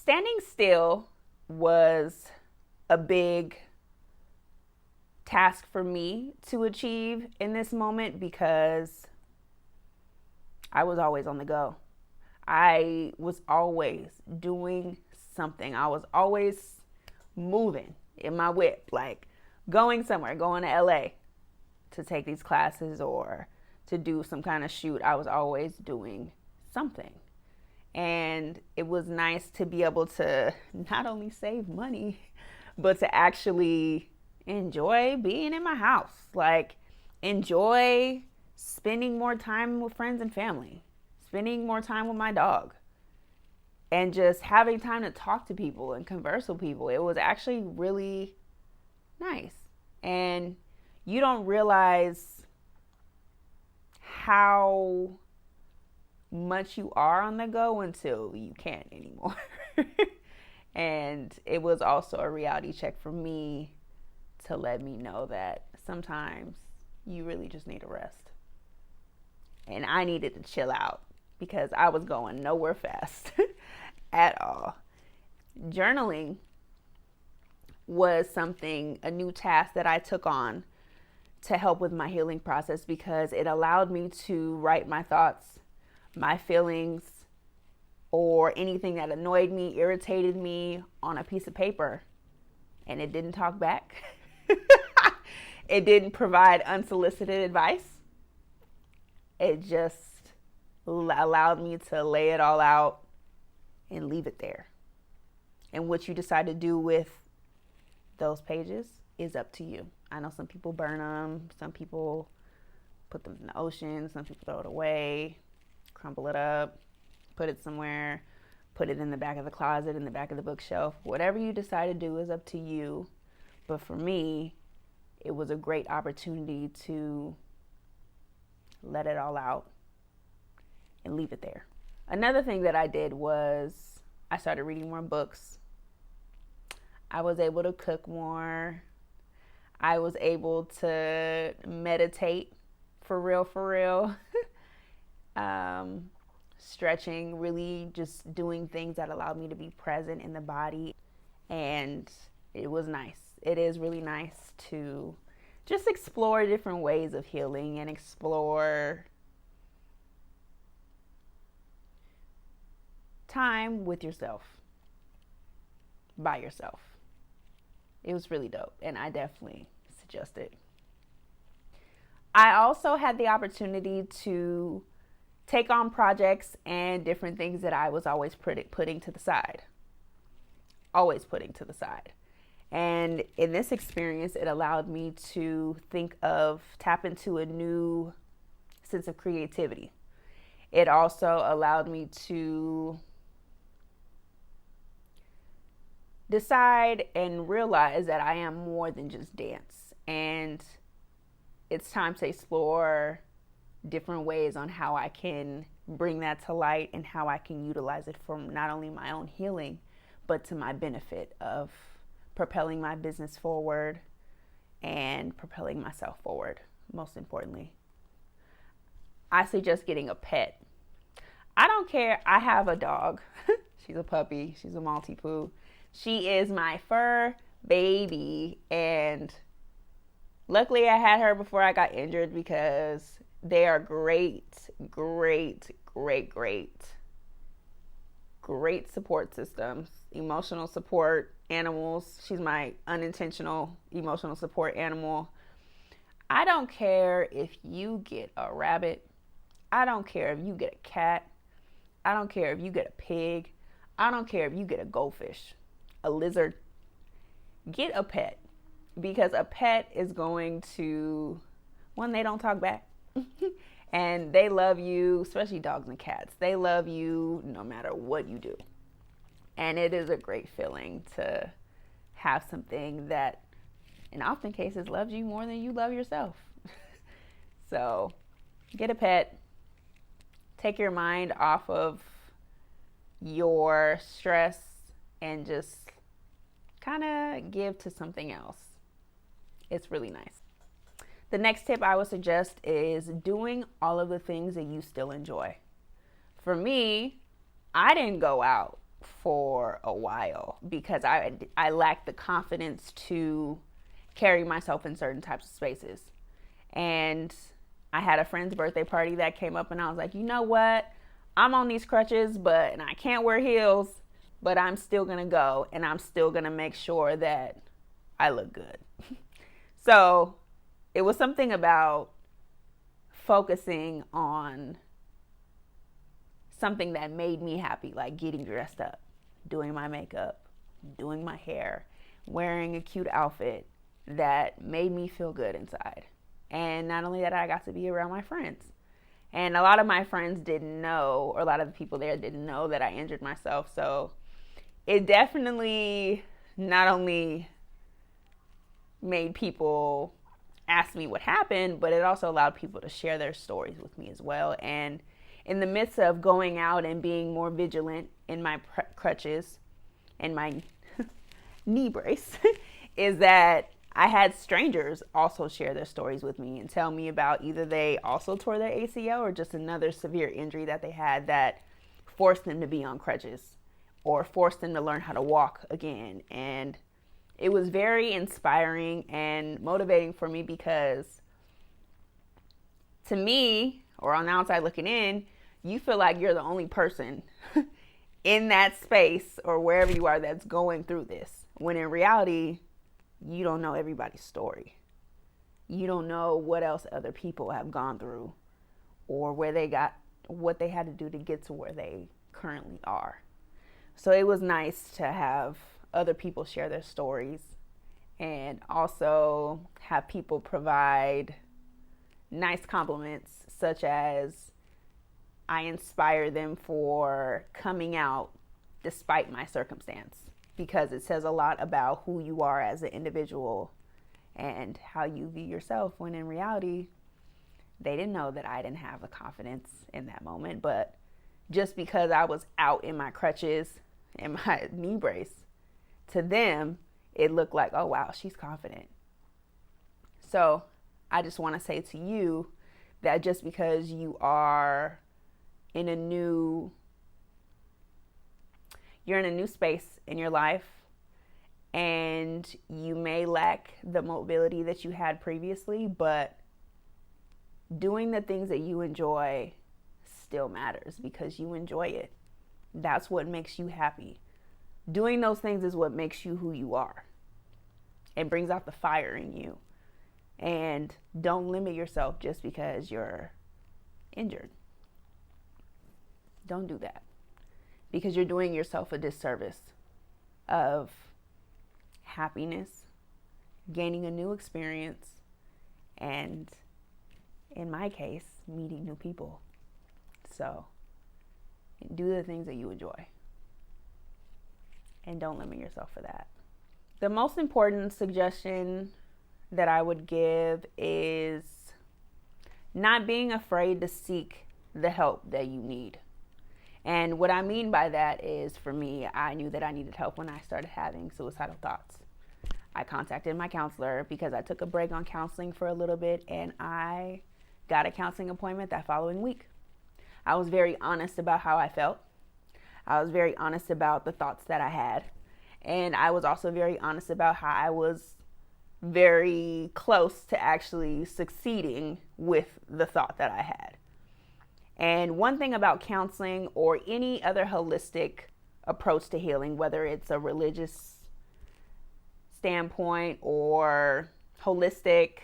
Standing still was a big task for me to achieve in this moment because I was always on the go. I was always doing something. I was always moving in my whip, like going somewhere, going to LA to take these classes or to do some kind of shoot. I was always doing something. And it was nice to be able to not only save money, but to actually enjoy being in my house. Like, enjoy spending more time with friends and family, spending more time with my dog, and just having time to talk to people and converse with people. It was actually really nice. And you don't realize how much you are on the go until you can't anymore. And it was also a reality check for me to let me know that sometimes you really just need a rest. And I needed to chill out because I was going nowhere fast at all. Journaling was a new task that I took on to help with my healing process because it allowed me to write my thoughts, my feelings, or anything that annoyed me, irritated me on a piece of paper. And it didn't talk back. It didn't provide unsolicited advice. It just allowed me to lay it all out and leave it there. And what you decide to do with those pages is up to you. I know some people burn them. Some people put them in the ocean. Some people throw it away, crumble it up, put it somewhere, put it in the back of the closet, in the back of the bookshelf. Whatever you decide to do is up to you. But for me, it was a great opportunity to let it all out and leave it there. Another thing that I did was I started reading more books. I was able to cook more. I was able to meditate for real. Stretching, really just doing things that allowed me to be present in the body. And it was nice. It is really nice to just explore different ways of healing and explore time with yourself, by yourself. It was really dope, and I definitely suggest it. I also had the opportunity to take on projects and different things that I was always putting to the side. Always putting to the side. And in this experience, it allowed me to tap into a new sense of creativity. It also allowed me to decide and realize that I am more than just dance. And it's time to explore different ways on how I can bring that to light and how I can utilize it for not only my own healing, but to my benefit of propelling my business forward and propelling myself forward, most importantly. I suggest getting a pet. I don't care. I have a dog. She's a puppy. She's a Maltipoo. She is my fur baby. And luckily I had her before I got injured because they are great support systems, emotional support animals. She's my unintentional emotional support animal. I don't care if you get a rabbit. I don't care if you get a cat. I don't care if you get a pig. I don't care if you get a goldfish, a lizard. Get a pet, because a pet is going to, one, they don't talk back. And they love you, especially dogs and cats. They love you no matter what you do. And it is a great feeling to have something that, in often cases, loves you more than you love yourself. So get a pet. Take your mind off of your stress and just kind of give to something else. It's really nice. The next tip I would suggest is doing all of the things that you still enjoy. For me, I didn't go out for a while because I lacked the confidence to carry myself in certain types of spaces. And I had a friend's birthday party that came up, and I was like, you know what? I'm on these crutches, and I can't wear heels, but I'm still gonna go, and I'm still gonna make sure that I look good. So it was something about focusing on something that made me happy, like getting dressed up, doing my makeup, doing my hair, wearing a cute outfit that made me feel good inside. And not only that, I got to be around my friends. And a lot of my friends didn't know, or a lot of the people there didn't know that I injured myself. So it definitely not only made people ask me what happened, but it also allowed people to share their stories with me as well. And in the midst of going out and being more vigilant in my crutches and my knee brace, is that I had strangers also share their stories with me and tell me about either they also tore their ACL or just another severe injury that they had that forced them to be on crutches or forced them to learn how to walk again. And it was very inspiring and motivating for me because to me, or on the outside looking in, you feel like you're the only person in that space or wherever you are that's going through this. When in reality, you don't know everybody's story. You don't know what else other people have gone through or where they got, what they had to do to get to where they currently are. So it was nice to have other people share their stories and also have people provide nice compliments, such as I inspire them for coming out despite my circumstance, because it says a lot about who you are as an individual and how you view yourself, when in reality, they didn't know that I didn't have the confidence in that moment. But just because I was out in my crutches and my knee brace, to them, it looked like, oh, wow, she's confident. So I just want to say to you that just because you are in a new space in your life and you may lack the mobility that you had previously, but doing the things that you enjoy still matters because you enjoy it. That's what makes you happy. Doing those things is what makes you who you are. It brings out the fire in you. And don't limit yourself just because you're injured. Don't do that, because you're doing yourself a disservice of happiness, gaining a new experience, and in my case, meeting new people. So do the things that you enjoy and don't limit yourself for that. The most important suggestion that I would give is not being afraid to seek the help that you need. And what I mean by that is, for me, I knew that I needed help when I started having suicidal thoughts. I contacted my counselor because I took a break on counseling for a little bit, and I got a counseling appointment that following week. I was very honest about how I felt. I was very honest about the thoughts that I had. And I was also very honest about how I was very close to actually succeeding with the thought that I had. And one thing about counseling or any other holistic approach to healing, whether it's a religious standpoint or holistic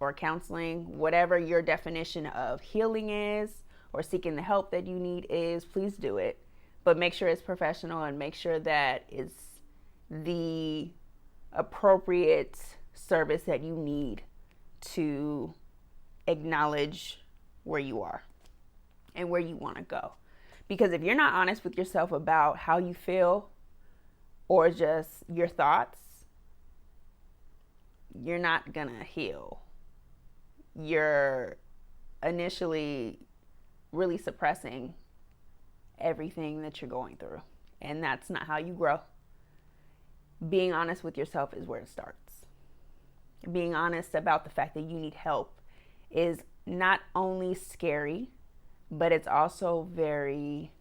or counseling, whatever your definition of healing is or seeking the help that you need is, please do it. But make sure it's professional and make sure that it's the appropriate service that you need to acknowledge where you are and where you want to go. Because if you're not honest with yourself about how you feel or just your thoughts, you're not gonna heal. You're initially really suppressing everything that you're going through, and that's not how you grow. Being honest with yourself is where it starts. Being honest about the fact that you need help is not only scary, but it's also very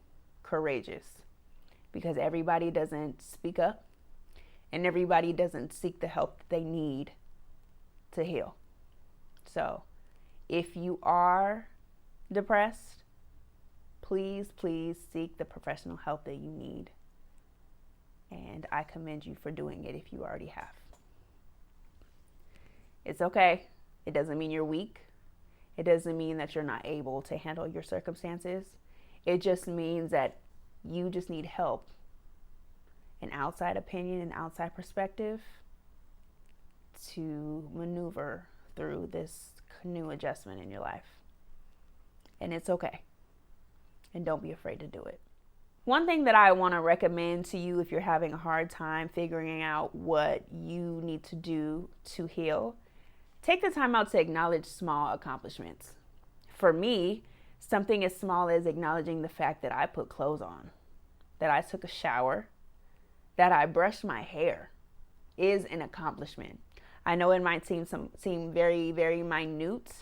courageous, because everybody doesn't speak up and everybody doesn't seek the help that they need to heal. So if you are depressed, please seek the professional help that you need. And I commend you for doing it if you already have. It's okay. It doesn't mean you're weak. It doesn't mean that you're not able to handle your circumstances. It just means that you just need help, an outside opinion, an outside perspective to maneuver through this new adjustment in your life. And it's okay. And don't be afraid to do it. One thing that I want to recommend to you if you're having a hard time figuring out what you need to do to heal, take the time out to acknowledge small accomplishments. For me, something as small as acknowledging the fact that I put clothes on, that I took a shower, that I brushed my hair is an accomplishment. I know it might seem very, very minute,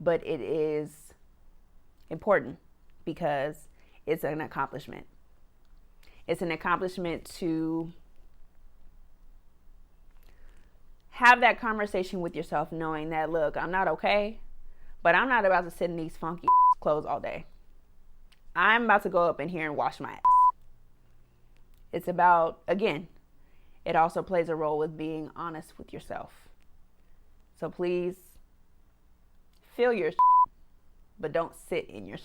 but it is important because it's an accomplishment. It's an accomplishment to have that conversation with yourself, knowing that, look, I'm not okay, but I'm not about to sit in these funky clothes all day. I'm about to go up in here and wash my ass. It's about, again, it also plays a role with being honest with yourself. So please feel your but don't sit in your